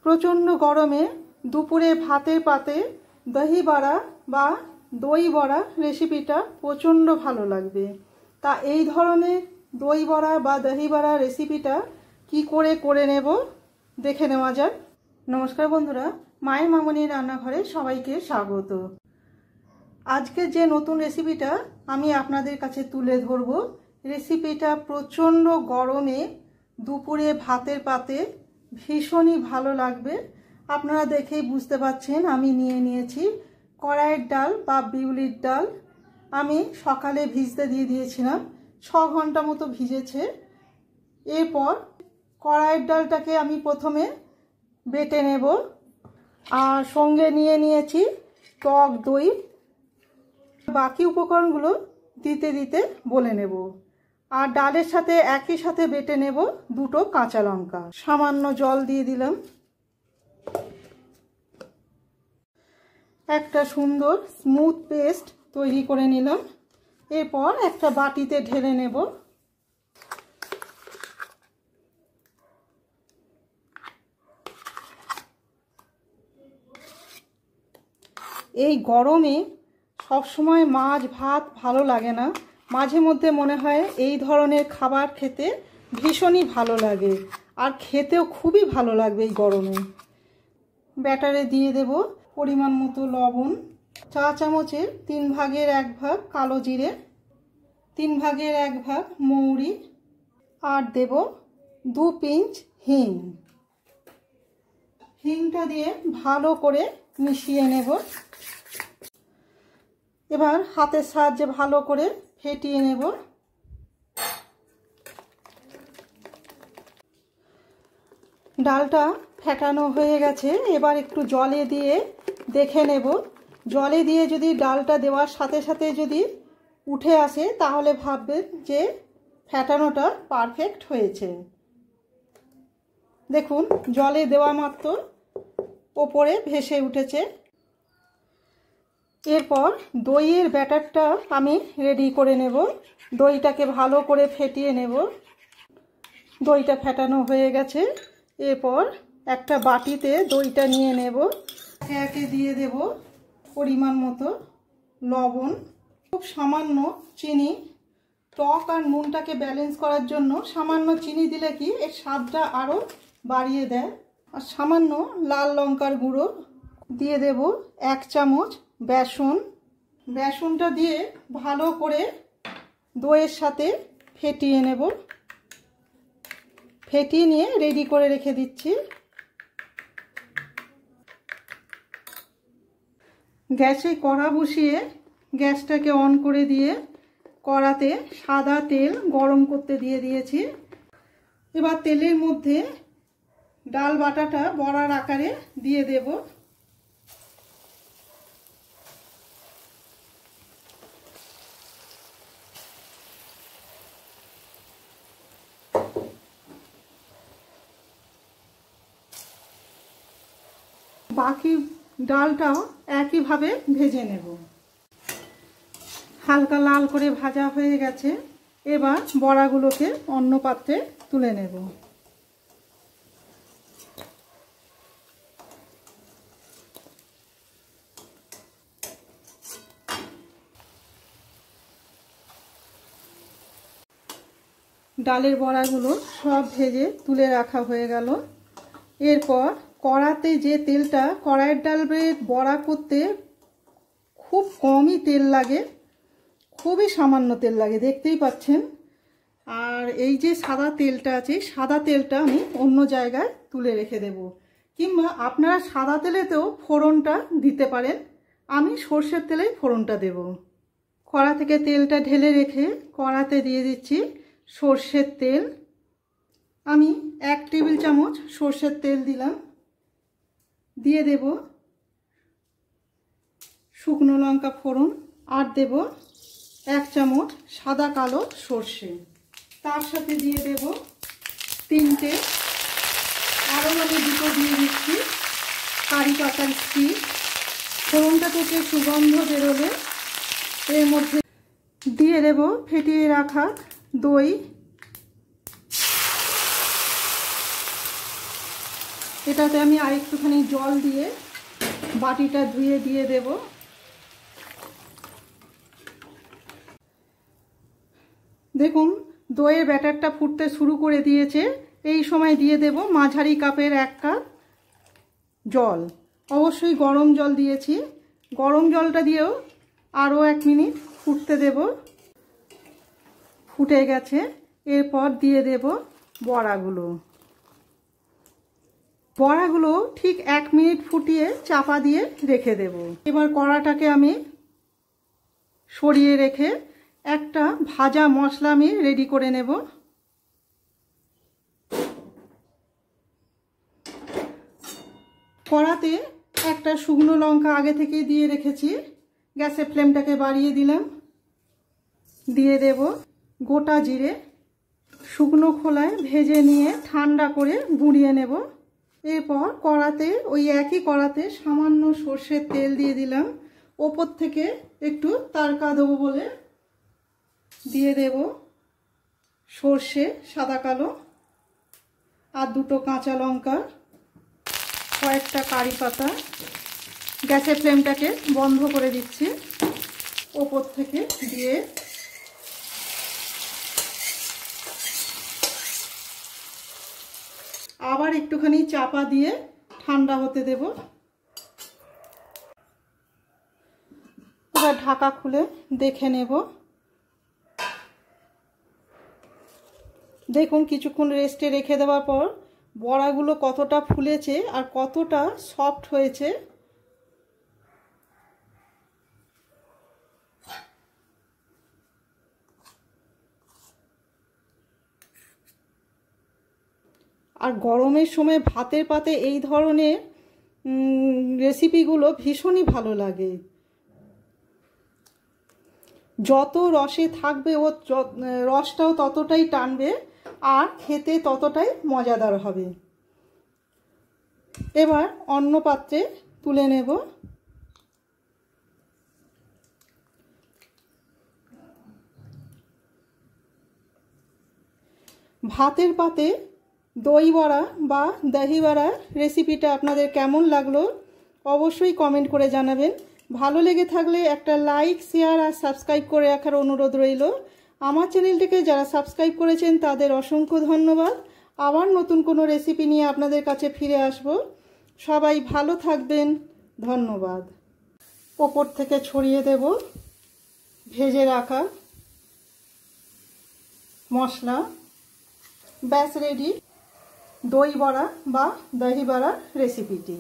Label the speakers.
Speaker 1: প্রচণ্ড গরমে দুপুরে ভাতের পাতে দহি বড়া বা দই বড়া রেসিপিটা প্রচণ্ড ভালো লাগবে। তা এই ধরনের দই বড়া বা দহি বড়া রেসিপিটা কি করে নেব দেখে নেওয়া যাক। নমস্কার বন্ধুরা, মায়ের মামনির রান্নাঘরে সবাইকে স্বাগত। আজকে যে নতুন রেসিপিটা আমি আপনাদের কাছে তুলে ধরব, রেসিপিটা প্রচণ্ড গরমে দুপুরে ভাতের পাতে ভীষণই ভালো লাগবে। আপনারা দেখেই বুঝতে পারছেন আমি নিয়ে নিয়েছি কড়াইয়ের ডাল বা বিউলির ডাল। আমি সকালে ভিজতে দিয়ে দিয়েছিলাম, 6 ঘন্টা মতো ভিজেছে। এরপর কড়াইয়ের ডালটাকে আমি প্রথমে বেটে নেব, আর সঙ্গে নিয়ে নিয়েছি টক দই। বাকি উপকরণগুলো দিতে দিতে বলে নেব। আর ডালের সাথে একই সাথে বেটে নেব 2টো কাঁচা লঙ্কা। সামান্য জল দিয়ে দিলাম। একটা সুন্দর স্মুথ পেস্ট তৈরি করে নিলাম। এরপর একটা বাটিতে ঢেলে নেব। এই গরমে সবসময় মাছ ভাত ভালো লাগে না, মাঝে মধ্যে মনে হয় এই ধরনের খাবার খেতে ভীষণই ভালো লাগে, আর খেতেও খুবই ভালো লাগবে এই গরমে। ব্যাটারে দিয়ে দেব পরিমাণ মতো লবণ, চা চামচের 3 ভাগের 1 ভাগ কালো জিরে, 3 ভাগের 1 ভাগ মৌরি, আর দেব 2 পিঞ্চ হিং। হিংটা দিয়ে ভালো করে মিশিয়ে নেব। এবার হাতের সাহায্যে ভালো করে ফেটিয়ে নেব। ডালটা ফেটানো হয়ে গেছে। এবার একটু জলে দিয়ে দেখে নেব। জলে দিয়ে যদি ডালটা দেওয়ার সাথে সাথে যদি উঠে আসে তাহলে ভাববেন যে ফেটানোটা পারফেক্ট হয়েছে। দেখুন জলে দেওয়া মাত্র ওপরে ভেসে উঠেছে। এরপর দইয়ের ব্যাটারটা আমি রেডি করে নেব। দইটাকে ভালো করে ফেটিয়ে নেব। দইটা ফেটানো হয়ে গেছে। এরপর একটা বাটিতে দইটা নিয়ে নেব। একে দিয়ে দেব পরিমাণ মতো লবণ, খুব সামান্য চিনি। টক আর নুনটাকে ব্যালেন্স করার জন্য সামান্য চিনি দিলে কি এর স্বাদটা আরও বাড়িয়ে দেয়। আর সামান্য লাল লঙ্কার গুঁড়ো দিয়ে দেব। 1 চামচ বেসন। বেসনটা দিয়ে ভালো করে দইয়ের সাথে ফেটিয়ে নেব। ফেটিয়ে নিয়ে রেডি করে রেখে দিচ্ছি। গ্যাসে কড়া বসিয়ে গ্যাসটাকে অন করে দিয়ে কড়াতে সাদা তেল গরম করতে দিয়ে দিয়েছি। এবার তেলের মধ্যে ডাল বাটাটা বড়ার আকারে দিয়ে দেব। বাকি ডালটাও একইভাবে ভেজে নেব। হালকা লাল করে ভাজা হয়ে গেছে। এবার বড়াগুলোকে অন্য পাত্রে তুলে নেব। ডালের বড়াগুলো সব ভেজে তুলে রাখা হয়ে গেল। এরপর কড়াতে যে তেলটা, কড়াইয়ের ডালের বড়া করতে খুব কমই তেল লাগে, খুবই সামান্য তেল লাগে, দেখতেই পাচ্ছেন। আর এই যে সাদা তেলটা আছে, সাদা তেলটা আমি অন্য জায়গায় তুলে রেখে দেব। কিংবা আপনারা সাদা তেলেতেও ফোড়নটা দিতে পারেন। আমি সর্ষের তেলেই ফোড়নটা দেব। কড়া থেকে তেলটা ঢেলে রেখে কড়াতে দিয়ে দিচ্ছি সর্ষের তেল। আমি 1 টেবিল চামচ সর্ষের তেল দিলাম। দিয়ে দেব শুকনো লঙ্কা ফোড়ন, আর দেব 1 চামচ সাদা কালো সর্ষে। তার সাথে দিয়ে দেব 3টে, আরও আমি 2টো দিয়ে দিচ্ছি কারি পাতার স্টিক। ফোড়নটা থেকে সুগন্ধ বেরোলে এর মধ্যে দিয়ে দেব ফেটিয়ে রাখা দই। এটাতে আমি আরেকটুখানি জল দিয়ে বাটিটা ধুয়ে দিয়ে দেব। দেখুন দইয়ের ব্যাটারটা ফুটতে শুরু করে দিয়েছে। এই সময় দিয়ে দেব মাঝারি কাপের 1 কাপ জল। অবশ্যই গরম জল দিয়েছি। গরম জলটা দিয়েও আরও 1 মিনিট ফুটতে দেব। ফুটে গেছে। এরপর দিয়ে দেব বড়াগুলো। বড়াগুলো ঠিক 1 মিনিট ফুটিয়ে চাপা দিয়ে রেখে দেব। এবার কড়াটাকে আমি সরিয়ে রেখে একটা ভাজা মশলা আমি রেডি করে নেব। কড়াতে একটা শুকনো লঙ্কা আগে থেকে দিয়ে রেখেছি। গ্যাসের ফ্লেমটাকে বাড়িয়ে দিলাম। দিয়ে দেব গোটা জিরে। শুকনো খোলায় ভেজে নিয়ে ঠান্ডা করে গুঁড়িয়ে নেব। এরপর কড়াতে ওই একই কড়াতে সামান্য সর্ষের তেল দিয়ে দিলাম। ওপর থেকে একটু তারকা দেবো বলে দিয়ে দেব সর্ষে সাদা কালো, আর 2টো কাঁচা লঙ্কা, কয়েকটা কারি পাতা। গ্যাসের ফ্লেমটাকে বন্ধ করে দিচ্ছি। ওপর থেকে দিয়ে আবার একটুখানি চাপা দিয়ে ঠান্ডা হতে দেব। এবার ঢাকা খুলে দেখে নেব। দেখুন কিছুক্ষণ রেস্টে রেখে দেওয়ার পর বড়াগুলো কতটা ফুলেছে আর কতটা সফট হয়েছে। আর গরমের সময় ভাতের পাতে এই ধরনের রেসিপিগুলো ভীষণই ভালো লাগে। যত রসে থাকবে ও রসটাও ততটাই টানবে আর খেতে ততটাই মজাদার হবে। এবার অন্য পাত্রে তুলে নেব। ভাতের পাতে দই বড়া বা দহি বড়া রেসিপিটা আপনাদের কেমন লাগলো অবশ্যই কমেন্ট করে জানাবেন। ভালো লেগে থাকলে একটা লাইক, শেয়ার আর সাবস্ক্রাইব করে রাখার অনুরোধ রইল। আমার চ্যানেলটিকে যারা সাবস্ক্রাইব করেছেন তাদের অসংখ্য ধন্যবাদ। আবার নতুন কোনো রেসিপি নিয়ে আপনাদের কাছে ফিরে আসব। সবাই ভালো থাকবেন। ধন্যবাদ। ওপর থেকে ছড়িয়ে দেব ভেজে রাখা মশলা। ব্যাস রেডি দই বড়া বা দহি বড়া রেসিপিটি।